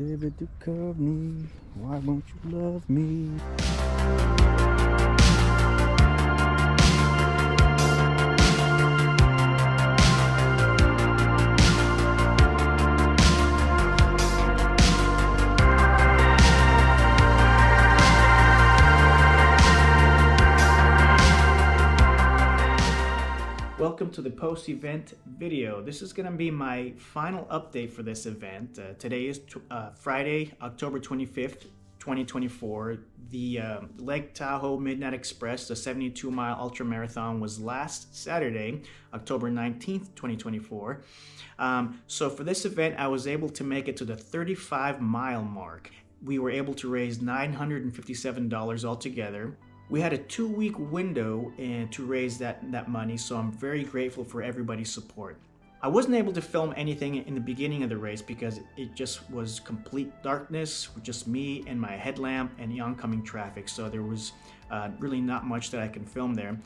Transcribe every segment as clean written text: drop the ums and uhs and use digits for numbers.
David Duchovny, why won't you love me? Welcome to the post-event video. This is going to be my final update for this event. Today is Friday, October 25th, 2024. The Lake Tahoe Midnight Express, the 72-mile ultra marathon, was last Saturday, October 19th, 2024. So for this event, I was able to make it to the 35-mile mark. We were able to raise $957 altogether. We had a 2-week window to raise that money, so I'm very grateful for everybody's support. I wasn't able to film anything in the beginning of the race because it just was complete darkness with just me and my headlamp and the oncoming traffic, so there was really not much that I can film there.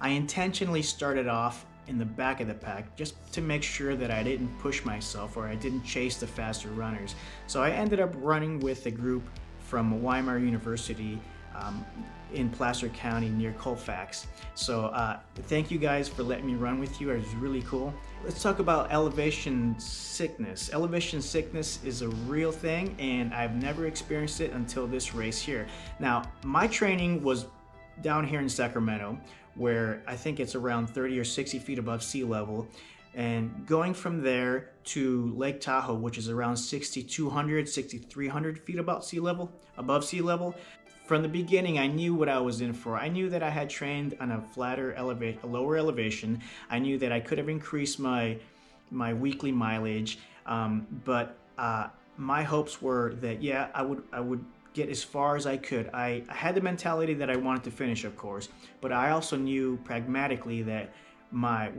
I intentionally started off in the back of the pack just to make sure that I didn't push myself or I didn't chase the faster runners. So I ended up running with a group from Weimar University in Placer County near Colfax. So thank you guys for letting me run with you. It was really cool. Let's talk about elevation sickness. Elevation sickness is a real thing, and I've never experienced it until this race here. Now, my training was down here in Sacramento, where I think it's around 30 or 60 feet above sea level. And going from there to Lake Tahoe, which is around 6,200, 6,300 feet above sea level. From the beginning, I knew what I was in for. I knew that I had trained on a lower elevation. I knew that I could have increased my weekly mileage, but my hopes were that I would get as far as I could. I had the mentality that I wanted to finish, of course, but I also knew pragmatically that my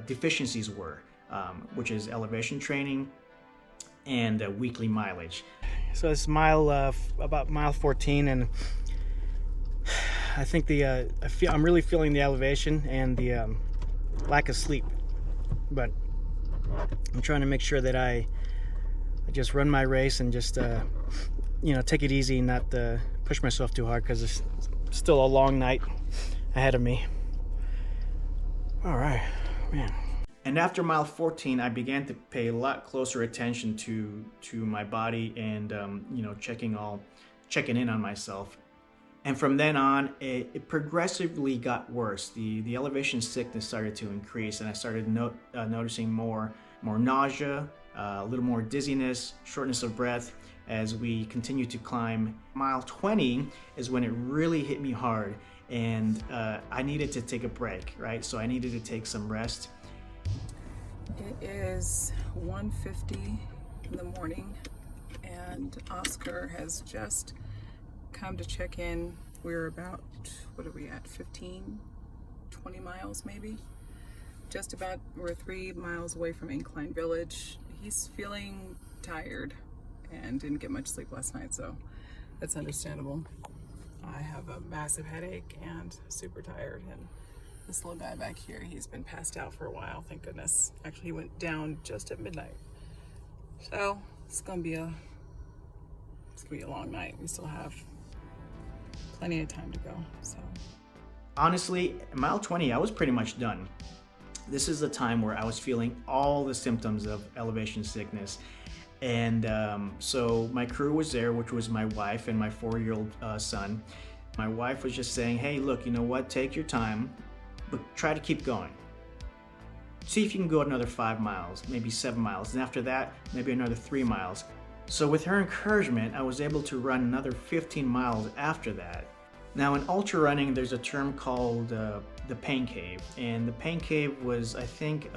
deficiencies were, which is elevation training and weekly mileage. So it's about mile 14, and I think I'm really feeling the elevation and the lack of sleep. But I'm trying to make sure that I just run my race and just take it easy and not push myself too hard, because it's still a long night ahead of me. All right, man. And after mile 14, I began to pay a lot closer attention to my body and checking in on myself. And from then on, it progressively got worse. The elevation sickness started to increase, and I started noticing more nausea, a little more dizziness, shortness of breath as we continued to climb. Mile 20 is when it really hit me hard. And I needed to take a break, right? So I needed to take some rest. It is 1:50 in the morning, and Oscar has just come to check in. We're about, what are we at, 15, 20 miles maybe? We're 3 miles away from Incline Village. He's feeling tired and didn't get much sleep last night, so that's understandable. I have a massive headache and super tired, and this little guy back here, he's been passed out for a while, thank goodness. Actually, he went down just at midnight. So it's gonna be a long night. We still have plenty of time to go. So honestly, mile 20, I was pretty much done. This is the time where I was feeling all the symptoms of elevation sickness. And so my crew was there, which was my wife and my 4-year-old son. My wife was just saying, hey, look, you know what? Take your time, but try to keep going. See if you can go another 5 miles, maybe 7 miles. And after that, maybe another 3 miles. So with her encouragement, I was able to run another 15 miles after that. Now in ultra running, there's a term called the pain cave. And the pain cave was, I think,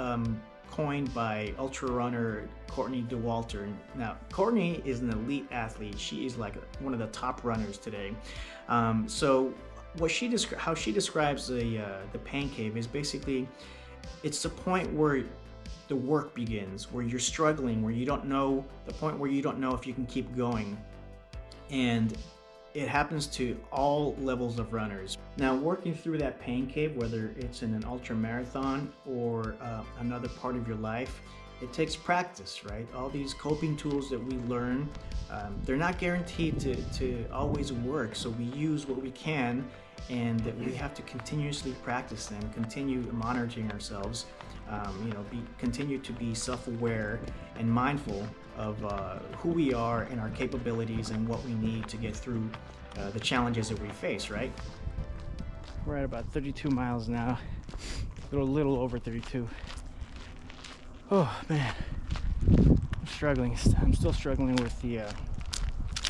coined by ultra runner Courtney Dauwalter. Now, Courtney is an elite athlete. She is like one of the top runners today. So how she describes the pain cave is basically, it's the point where the work begins, where you're struggling, where you don't know, the point where you don't know if you can keep going. And it happens to all levels of runners. Now, working through that pain cave, whether it's in an ultra marathon or another part of your life, it takes practice, right? All these coping tools that we learn, they're not guaranteed to always work. So we use what we can, and that we have to continuously practice them, continue monitoring ourselves, continue to be self-aware and mindful of who we are and our capabilities and what we need to get through the challenges that we face, right? We're at about 32 miles now, a little over 32. Oh man, I'm struggling. I'm still struggling with the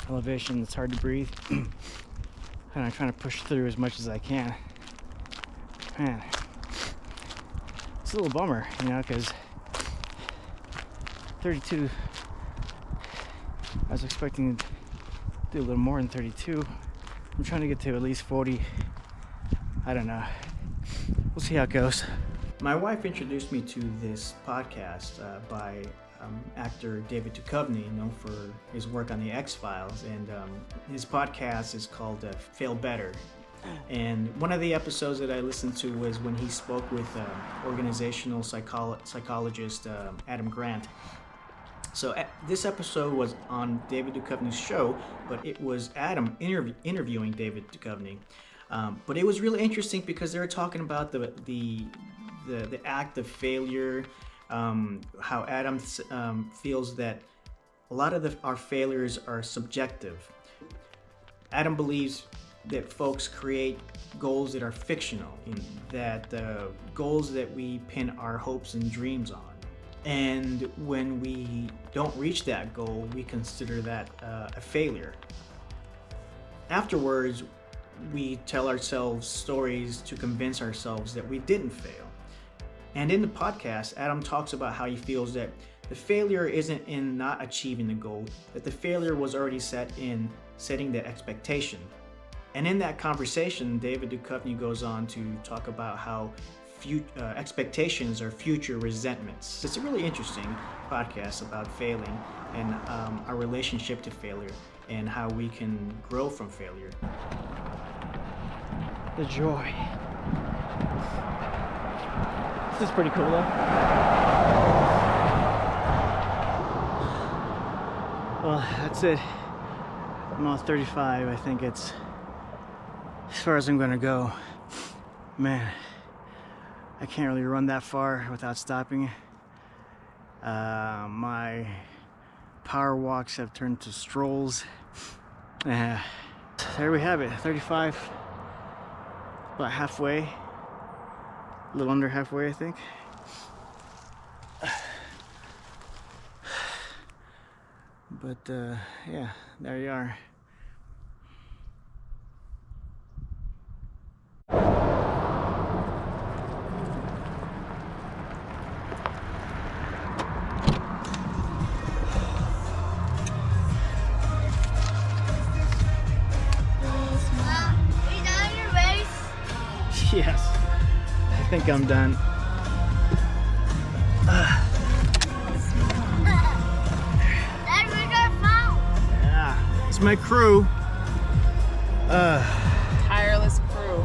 elevation. It's hard to breathe. And I'm trying to push through as much as I can. Man, it's a little bummer, because 32, I was expecting to do a little more than 32. I'm trying to get to at least 40. I don't know. We'll see how it goes. My wife introduced me to this podcast by actor David Duchovny, known for his work on The X-Files, and his podcast is called Fail Better. And one of the episodes that I listened to was when he spoke with organizational psychologist Adam Grant. So this episode was on David Duchovny's show, but it was Adam interviewing David Duchovny. But it was really interesting because they were talking about the act of failure, how Adam feels that a lot of our failures are subjective. Adam believes that folks create goals that are fictional, that goals that we pin our hopes and dreams on. And when we don't reach that goal, we consider that a failure. Afterwards, we tell ourselves stories to convince ourselves that we didn't fail. And in the podcast, Adam talks about how he feels that the failure isn't in not achieving the goal, that the failure was already set in setting the expectation. And in that conversation, David Duchovny goes on to talk about how expectations are future resentments. It's a really interesting podcast about failing and our relationship to failure and how we can grow from failure. The joy. This is pretty cool though. Well, that's it. I'm on 35. I think it's as far as I'm gonna go. Man, I can't really run that far without stopping. My power walks have turned to strolls. There we have it, 35. About halfway. A little under halfway, I think. But yeah, there you are. Yes, I think I'm done. Dad, where's our phone? Yeah, it's my crew. Tireless crew.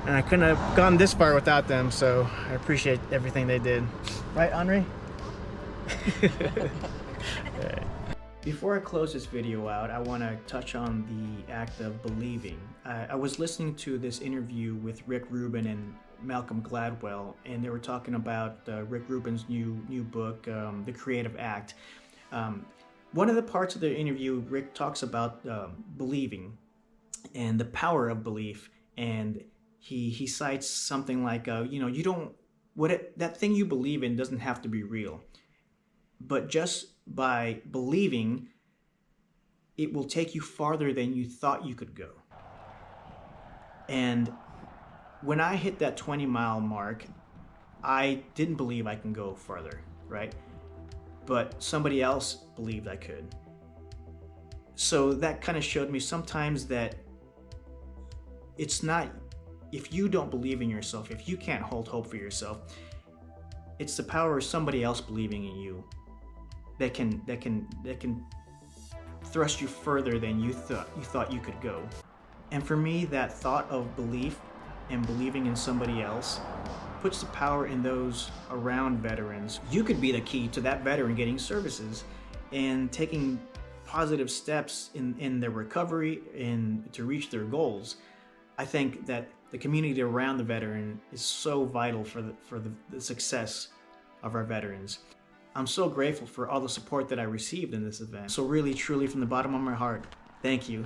And I couldn't have gone this far without them, so I appreciate everything they did. Right, Henri? Before I close this video out, I want to touch on the act of believing. I was listening to this interview with Rick Rubin and Malcolm Gladwell, and they were talking about Rick Rubin's new book, The Creative Act. One of the parts of the interview, Rick talks about believing and the power of belief, and he cites something like, you don't, that thing you believe in doesn't have to be real, but just by believing, it will take you farther than you thought you could go. And when I hit that 20-mile mark, I didn't believe I can go farther, right? But somebody else believed I could. So that kind of showed me sometimes that it's not, if you don't believe in yourself, if you can't hold hope for yourself, it's the power of somebody else believing in you that can thrust you further than you thought you could go. And for me, that thought of belief and believing in somebody else puts the power in those around veterans. You could be the key to that veteran getting services and taking positive steps in their recovery and to reach their goals. I think that the community around the veteran is so vital for the success of our veterans. I'm so grateful for all the support that I received in this event. So really, truly, from the bottom of my heart, thank you.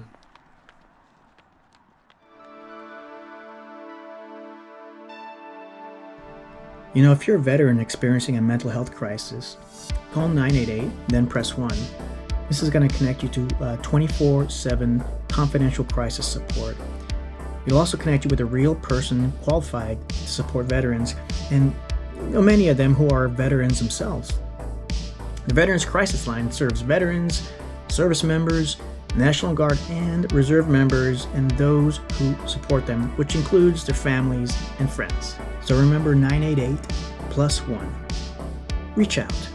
You know, if you're a veteran experiencing a mental health crisis, call 988, then press 1. This is going to connect you to 24/7 confidential crisis support. It'll also connect you with a real person qualified to support veterans, and many of them who are veterans themselves. The Veterans Crisis Line serves veterans, service members, National Guard and Reserve members, and those who support them, which includes their families and friends. So remember 988 +1. Reach out.